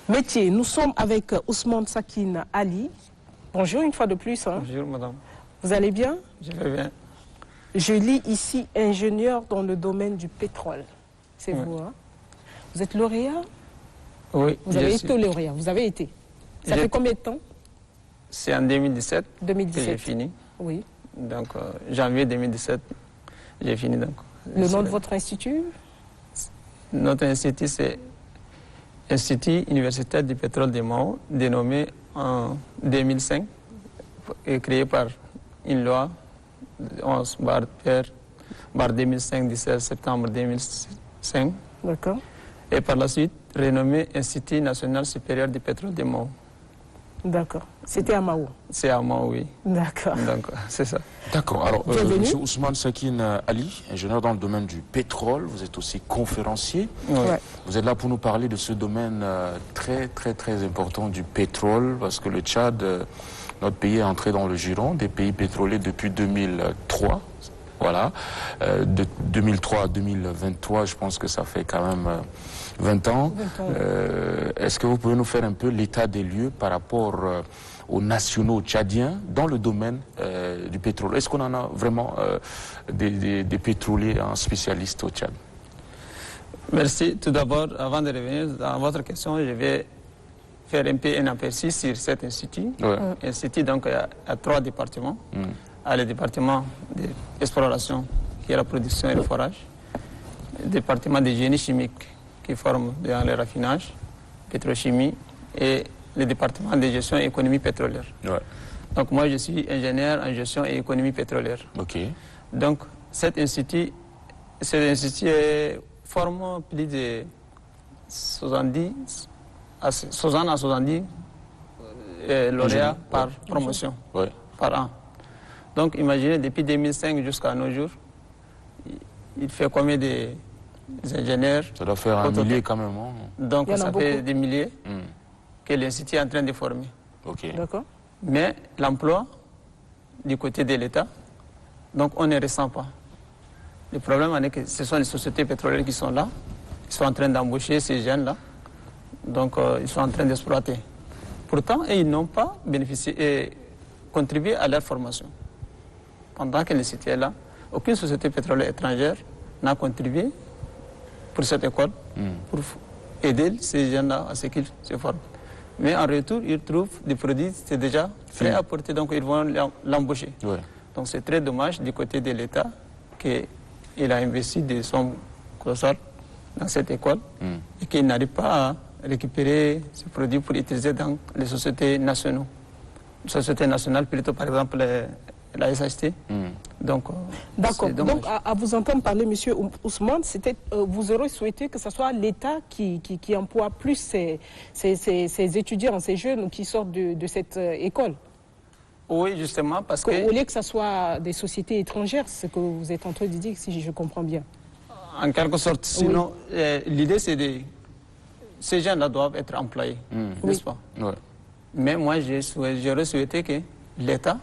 Métier, nous sommes avec Ousmane Sakine Ali. Bonjour une fois de plus. Hein. Bonjour madame. Vous allez bien? Je vais bien. Je lis ici ingénieur dans le domaine du pétrole. C'est oui. vous, hein? Vous êtes lauréat? Oui. Vous avez été lauréat, vous avez été. Ça fait combien de temps? C'est en 2017, 2017 que j'ai fini. Oui. Donc janvier 2017, j'ai fini. Donc, le nom de votre institut? Notre institut, c'est Institut universitaire du pétrole de Mao, dénommé en 2005 et créé par une loi 11/2005 du 16 septembre 2005. D'accord. Et par la suite, renommé Institut national supérieur du pétrole de Mao. D'accord. C'était à Mao. C'est à Mao, oui. D'accord. Donc, c'est ça. D'accord. Alors, Bienvenue. Monsieur Ousmane Sakine Ali, ingénieur dans le domaine du pétrole, vous êtes aussi conférencier. Oui. Ouais. Vous êtes là pour nous parler de ce domaine très important du pétrole, parce que le Tchad, notre pays est entré dans le giron des pays pétroliers depuis 2003. Voilà. De 2003 à 2023, je pense que ça fait quand même 20 ans. 20 ans. Est-ce que vous pouvez nous faire un peu l'état des lieux par rapport aux nationaux tchadiens dans le domaine du pétrole? Est-ce qu'on en a vraiment des pétroliers spécialistes au Tchad? Merci. Tout d'abord, avant de revenir dans votre question, je vais faire un peu un aperçu sur cet institut. Ouais. Institut, donc, il y a 3 départements. Il y a le département d'exploration, qui est la production et le forage. Le département de génie chimique, qui forme dans le raffinage, pétrochimie, et le département de gestion et économie pétrolière. Ouais. Donc moi, je suis ingénieur en gestion et économie pétrolière. Ok. Donc cet institut forme plus de 70 à 70 lauréats par promotion, Ouais. par an. Donc imaginez, depuis 2005 jusqu'à nos jours, il fait combien d'ingénieurs? Ça doit faire un millier quand même. Hein? Donc Il y en a ça fait beaucoup. des milliers que l'institut est en train de former. Ok. D'accord. Mais l'emploi du côté de l'État, donc on ne ressent pas. Le problème est que ce sont les sociétés pétrolières qui sont là, qui sont en train d'embaucher ces jeunes-là, donc ils sont en train d'exploiter. Pourtant, ils n'ont pas bénéficié et contribué à leur formation. Pendant que l'institut est là, aucune société pétrolière étrangère n'a contribué pour cette école, pour aider ces jeunes-là à ce qu'ils se forment. Mais en retour, ils trouvent des produits, c'est déjà prêt à porter, donc ils vont l'embaucher. Ouais. Donc c'est très dommage du côté de l'État qu'il a investi des sommes colossales dans cette école et qu'il n'arrive pas à récupérer ces produits pour utiliser dans les sociétés nationales. Les sociétés nationales, plutôt par exemple la SHT. Donc, D'accord. c'est dommage. Donc, à vous entendre parler, monsieur Ousmane, vous aurez souhaité que ce soit l'État qui emploie plus ces étudiants, ces jeunes qui sortent de cette école. Oui, justement, parce Au que, lieu que ce soit des sociétés étrangères, c'est ce que vous êtes en train de dire, si je comprends bien. en quelque sorte, sinon, l'idée c'est de... Ces gens-là doivent être employés, n'est-ce pas? Ouais. Mais moi, j'aurais souhaité que l'État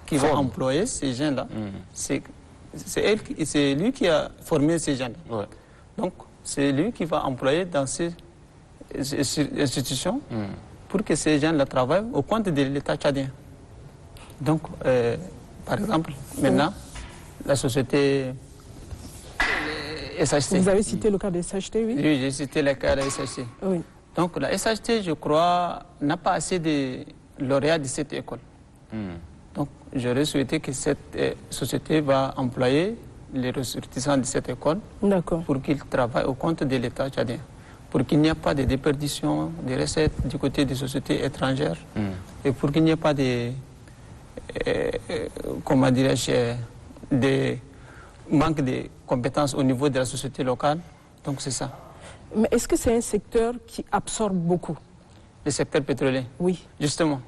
qui va employer ces gens-là, c'est lui qui a formé ces gens-là. Ouais. Donc, c'est lui qui va employer dans ces institutions pour que ces gens-là travaillent au compte de l'État tchadien. Donc, par exemple, maintenant, la société SHT. Vous avez cité le cas des SHT, oui? Oui, j'ai cité le cas de la SHT. Oui. Donc la SHT, je crois, n'a pas assez de lauréats de cette école. Donc j'aurais souhaité que cette société va employer les ressortissants de cette école D'accord. pour qu'ils travaillent au compte de l'État tchadien, pour qu'il n'y ait pas de déperdition des recettes du côté des sociétés étrangères et pour qu'il n'y ait pas de, comment dirais-je, de manque de compétences au niveau de la société locale. Donc c'est ça. Mais est-ce que c'est un secteur qui absorbe beaucoup? Le secteur pétrolier. Oui. Justement,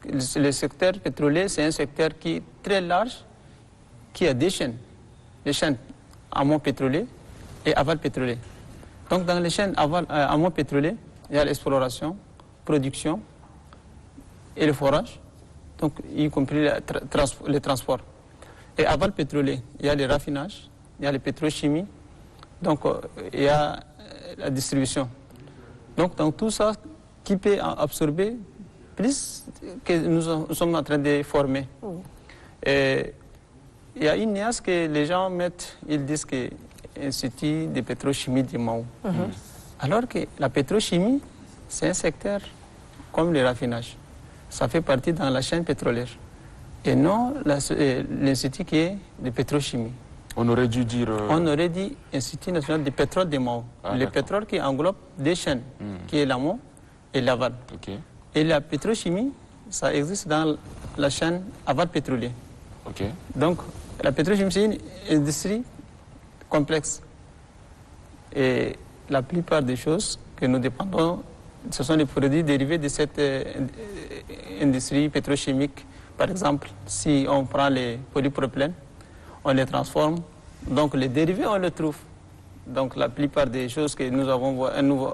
le secteur pétrolier, c'est un secteur qui est très large, qui a des chaînes amont pétrolier et aval pétrolier. Donc dans les chaînes amont pétrolier, il y a l'exploration, production et le forage, donc y compris le transport. Et aval pétrolier, il y a le raffinage, il y a la pétrochimie, donc il y a la distribution. Donc dans tout ça qui peut absorber plus que nous sommes en train de former. Et il y a une nuance que les gens mettent, ils disent que l'Institut de pétrochimie de Mao. Alors que la pétrochimie, c'est un secteur comme le raffinage. Ça fait partie dans la chaîne pétrolière. Et non l'Institut qui est de pétrochimie. On aurait dû dire... On aurait dit Institut national de pétrole de Mao. Le pétrole qui englobe des chaînes, qui est l'amont et l'aval. Et la pétrochimie, ça existe dans la chaîne aval pétrolier. Donc, la pétrochimie, c'est une industrie complexe. Et la plupart des choses que nous dépendons, ce sont les produits dérivés de cette industrie pétrochimique. Par exemple, si on prend les polypropylènes, on les transforme, donc les dérivés, on les trouve. Donc la plupart des choses que nous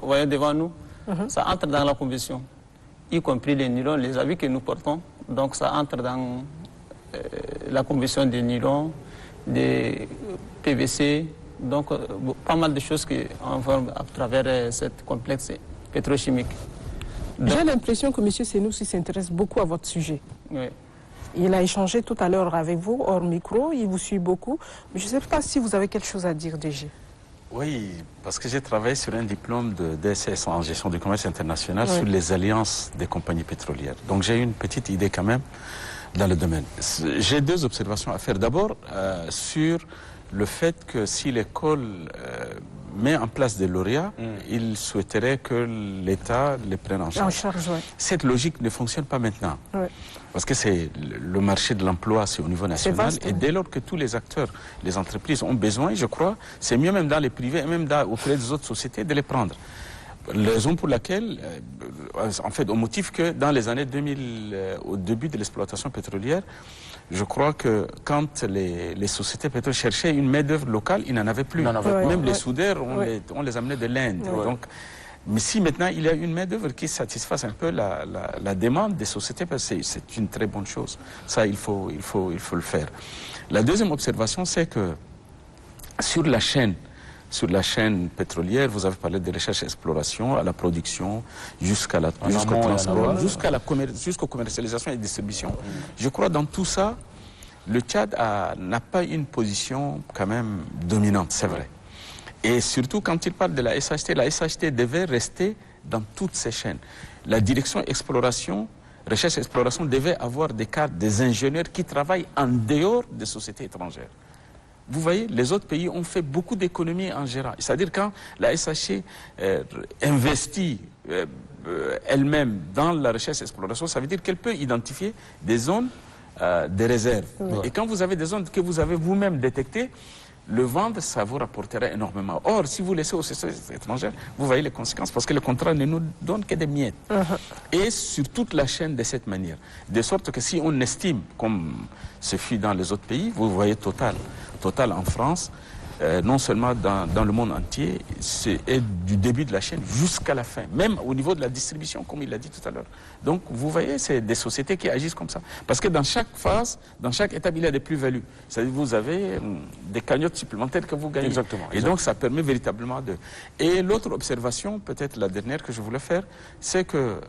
voyons devant nous, ça entre dans la combustion, y compris les nylons, les habits que nous portons. Donc ça entre dans la combustion des nylons, des PVC, donc pas mal de choses qu'on forme à travers cette complexe pétrochimique. J'ai l'impression que M. Senoussi s'intéresse beaucoup à votre sujet. Oui. Il a échangé tout à l'heure avec vous, hors micro, il vous suit beaucoup. Mais je ne sais pas si vous avez quelque chose à dire, DG. Oui, parce que j'ai travaillé sur un diplôme de DSS en gestion du commerce international sur les alliances des compagnies pétrolières. Donc j'ai une petite idée quand même dans le domaine. J'ai deux observations à faire. D'abord, sur le fait que si l'école met en place des lauréats, il souhaiterait que l'État les prenne en charge. Cette logique ne fonctionne pas maintenant. Parce que c'est le marché de l'emploi, c'est au niveau national. Vaste, et dès lors que tous les acteurs, les entreprises ont besoin, je crois, c'est mieux même dans les privés et même auprès des autres sociétés de les prendre. La raison pour laquelle, en fait, au motif que dans les années 2000, au début de l'exploitation pétrolière, je crois que quand les sociétés pétrolières cherchaient une main-d'œuvre locale, ils n'en avaient plus. Même les soudeurs, on les amenait de l'Inde. Donc, mais si maintenant il y a une main-d'œuvre qui satisfasse un peu la demande des sociétés, c'est une très bonne chose. Ça, il faut le faire. La deuxième observation, c'est que sur la chaîne pétrolière, vous avez parlé de recherche et exploration, à la production, jusqu'au transport, jusqu'aux commercialisation et distribution. Je crois dans tout ça, le Tchad n'a pas une position quand même dominante, c'est vrai. Et surtout quand il parle de la SHT devait rester dans toutes ces chaînes. La direction exploration, recherche et exploration devait avoir des cadres, des ingénieurs qui travaillent en dehors des sociétés étrangères. Vous voyez, les autres pays ont fait beaucoup d'économies en gérant. C'est-à-dire quand la SHT investit elle-même dans la recherche et exploration, ça veut dire qu'elle peut identifier des zones de réserve. Et quand vous avez des zones que vous avez vous-même détectées, le vendre, ça vous rapportera énormément. Or, si vous laissez aux sociétés étrangères, vous voyez les conséquences, parce que le contrat ne nous donne que des miettes. Et sur toute la chaîne de cette manière. De sorte que si on estime, comme ce fut dans les autres pays, vous voyez Total en France, non seulement dans le monde entier, c'est du début de la chaîne jusqu'à la fin, même au niveau de la distribution, comme il l'a dit tout à l'heure. Donc, vous voyez, c'est des sociétés qui agissent comme ça. Parce que dans chaque phase, dans chaque étape, il y a des plus-values. C'est-à-dire que vous avez des cagnottes supplémentaires que vous gagnez. Exactement. Et donc, ça permet véritablement de... Et l'autre observation, peut-être la dernière que je voulais faire, c'est que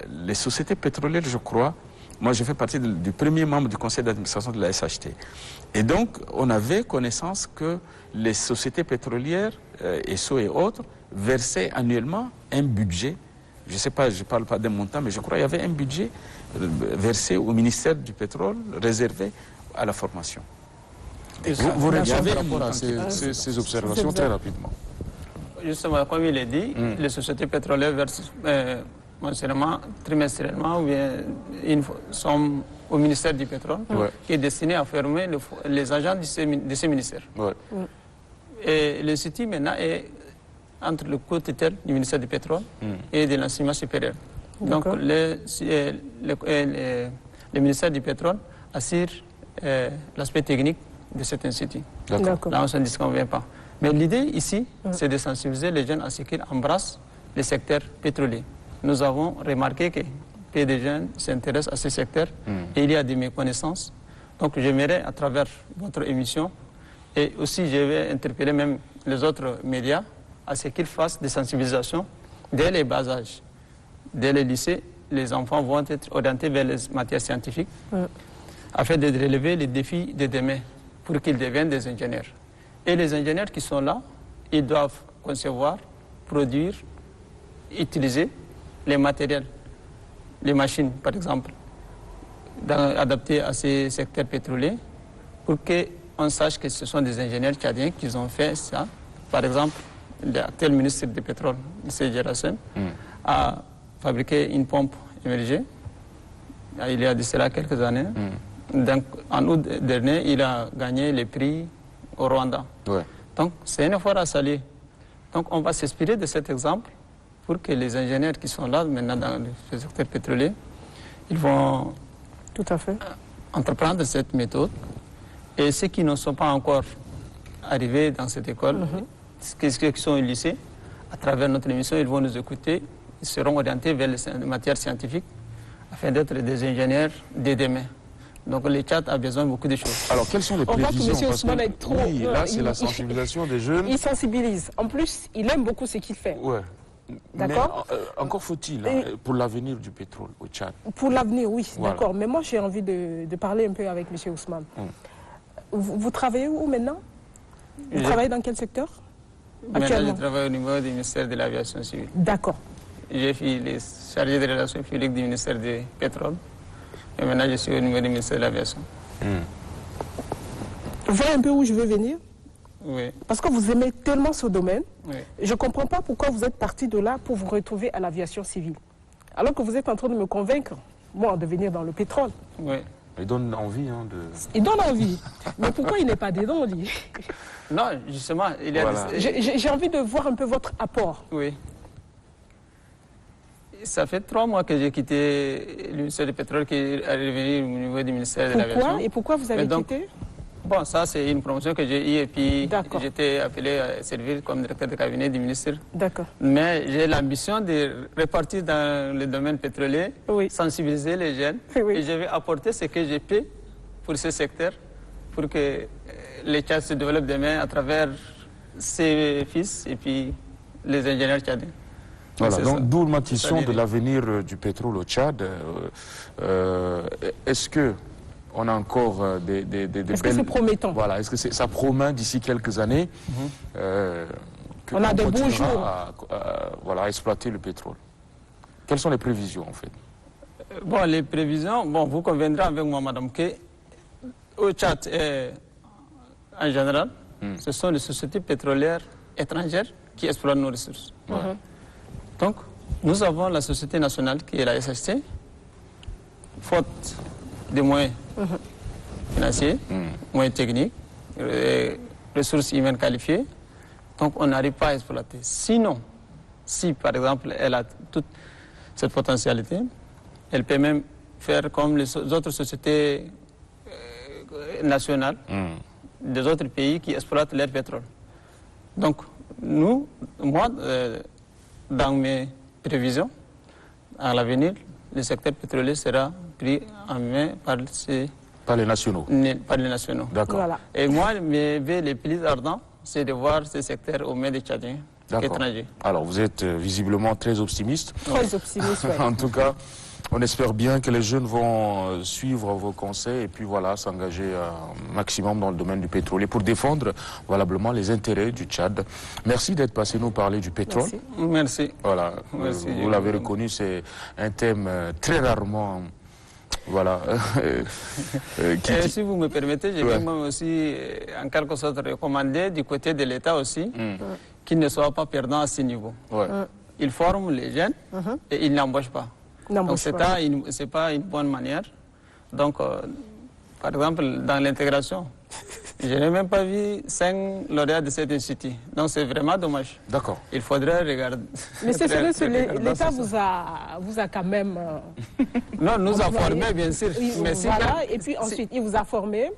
les sociétés pétrolières, je crois, moi, je fais partie du premier membre du conseil d'administration de la SHT. Et donc, on avait connaissance que les sociétés pétrolières, ESSO et autres, versaient annuellement un budget. Je ne sais pas, je ne parle pas d'un montant, mais je crois qu'il y avait un budget versé au ministère du pétrole, réservé à la formation. Vous réagissez par rapport à ces observations très rapidement. Justement, comme il est dit, les sociétés pétrolières versent mensuellement, trimestriellement, ou bien une somme au ministère du pétrole, qui est destinée à former les agents de ces ministères. Et l'Institut maintenant est entre le co-tutelle du ministère du pétrole et de l'enseignement supérieur. Donc le ministère du pétrole assure l'aspect technique de cet institut. Là, on ne se disconvient pas. Mais l'idée ici, c'est de sensibiliser les jeunes à ce qu'ils embrassent le secteur pétrolier. Nous avons remarqué que peu de jeunes s'intéressent à ce secteur et il y a des méconnaissances. Donc j'aimerais, à travers votre émission, et aussi je vais interpeller même les autres médias à ce qu'ils fassent des sensibilisations dès les bas âges. dès le lycée, les enfants vont être orientés vers les matières scientifiques afin de relever les défis de demain pour qu'ils deviennent des ingénieurs. Et les ingénieurs qui sont là, ils doivent concevoir, produire, utiliser les matériels, les machines par exemple, adaptées à ces secteurs pétroliers pour qu'on sache que ce sont des ingénieurs tchadiens qui ont fait ça. Par exemple, l'actuel ministre du pétrole, M. Gerasim, a fabriqué une pompe émergée il y a de cela quelques années. Donc, en août dernier, il a gagné le prix au Rwanda. Ouais. Donc, c'est un effort à saluer. Donc, on va s'inspirer de cet exemple pour que les ingénieurs qui sont là maintenant dans le secteur pétrolier, ils vont Tout à fait. entreprendre cette méthode. Et ceux qui ne sont pas encore arrivés dans cette école, ceux qui sont au lycée, à travers notre émission, ils vont nous écouter, ils seront orientés vers les matières scientifiques afin d'être des ingénieurs de demain. Donc le Tchad a besoin de beaucoup de choses. Alors, quelles sont les On voit que prévisions? M. Parce Ousmane est trop... oui, là, c'est la il- sensibilisation des jeunes. Il sensibilise. En plus, il aime beaucoup ce qu'il fait. Ouais. D'accord. Mais, encore faut-il, hein, pour l'avenir du pétrole au Tchad. Pour l'avenir, oui, Voilà. d'accord. Mais moi, j'ai envie de parler un peu avec M. Ousmane. Vous travaillez où maintenant? Vous Je- travaillez dans quel secteur Maintenant, je actuellement? travaille au niveau du ministère de l'Aviation civile. D'accord. J'ai fait les chargés de relations publiques du ministère du pétrole. Et maintenant, je suis au niveau du ministère de l'Aviation. Vous voyez un peu où je veux venir? Oui, Parce que vous aimez tellement ce domaine. oui. Je ne comprends pas pourquoi vous êtes parti de là pour vous retrouver à l'aviation civile. Alors que vous êtes en train de me convaincre, moi, de venir dans le pétrole. Oui. Il donne envie hein, de... Il donne envie. Mais pourquoi il n'est pas dedans, lui? Non, justement, il y a Voilà. J'ai envie de voir un peu votre apport. Oui. Ça fait 3 mois que j'ai quitté le ministère du pétrole qui est revenu au niveau du ministère de l'Aviation. Pourquoi? Et pourquoi vous avez Mais donc, quitté? Bon, ça c'est une promotion que j'ai eue et puis D'accord. j'étais appelé à servir comme directeur de cabinet du ministère. D'accord. Mais j'ai l'ambition de repartir dans le domaine pétrolier, Oui. sensibiliser les jeunes Oui. et je vais apporter ce que je peux pour ce secteur pour que les Tchad se développent demain à travers ses fils et puis les ingénieurs tchadiens. Voilà, C'est donc ça. d'où ma question C'est-à-dire- de l'avenir du pétrole au Tchad. Est-ce que on a encore des Est-ce que c'est promettant? Voilà, est-ce que ça promet d'ici quelques années On a de beaux continuera jours. voilà, à exploiter le pétrole? Quelles sont les prévisions en fait? Bon, les prévisions, bon, vous conviendrez avec moi, madame, que au Tchad, en général, ce sont les sociétés pétrolières étrangères qui exploitent nos ressources. Donc, nous avons la société nationale qui est la SHT, faute de moyens financiers, moyens techniques, ressources humaines qualifiées. Donc, on n'arrive pas à exploiter. Sinon, si par exemple, elle a toute cette potentialité, elle peut même faire comme les autres sociétés nationales des autres pays qui exploitent leur pétrole. Donc, moi, dans mes prévisions, à l'avenir, le secteur pétrolier sera pris en main par Pas les nationaux. les nationaux. D'accord. Voilà. Et moi, mes vœux les plus ardents, c'est de voir ce secteur aux mains des Tchadiens D'accord. étrangers. Alors vous êtes visiblement très optimiste. Très optimiste, ouais. En tout cas, on espère bien que les jeunes vont suivre vos conseils et puis voilà, s'engager un maximum dans le domaine du pétrole pour défendre valablement les intérêts du Tchad. Merci d'être passé nous parler du pétrole. Merci. Merci. Voilà, Merci. vous l'avez reconnu, c'est un thème très rarement, voilà, Et si vous me permettez, je Ouais. vais moi aussi, en quelque sorte, recommander du côté de l'État aussi, qu'il ne soit pas perdant à ce niveau. ouais. Il forme les jeunes et il n'embauche pas. Donc N'embauche c'est pas. pas une bonne manière. Donc, par exemple, dans l'intégration, je n'ai même pas vu 5 lauréats de cet institut. Donc c'est vraiment dommage. D'accord. Il faudrait regarder. Mais c'est vrai que regarder l'État ça. vous a quand même... Non, nous a employé. formés, bien sûr. Oui, Mais si- voilà, et puis ensuite, il vous a formé.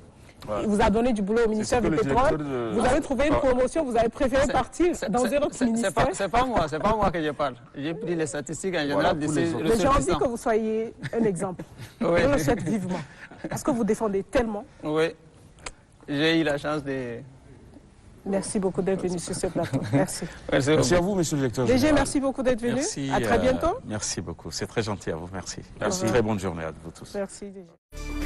Il vous a donné du boulot au ministère ce que du le pétrole. directeur de- Vous avez trouvé une promotion, vous avez préféré partir dans un autre ministère. C'est pas moi que je parle. J'ai pris les statistiques en général de pour ces les autres. Mais j'ai envie ressortissants. que vous soyez un exemple. Oui. Je le souhaite vivement. Parce que vous défendez tellement. Oui, j'ai eu la chance de Merci beaucoup d'être venu sur ce plateau. Merci. Merci à vous, monsieur le directeur DG, général. merci beaucoup d'être venu. Merci, À très bientôt. merci beaucoup. C'est très gentil à vous. Merci. Merci. Très bonne journée à vous tous. Merci DG.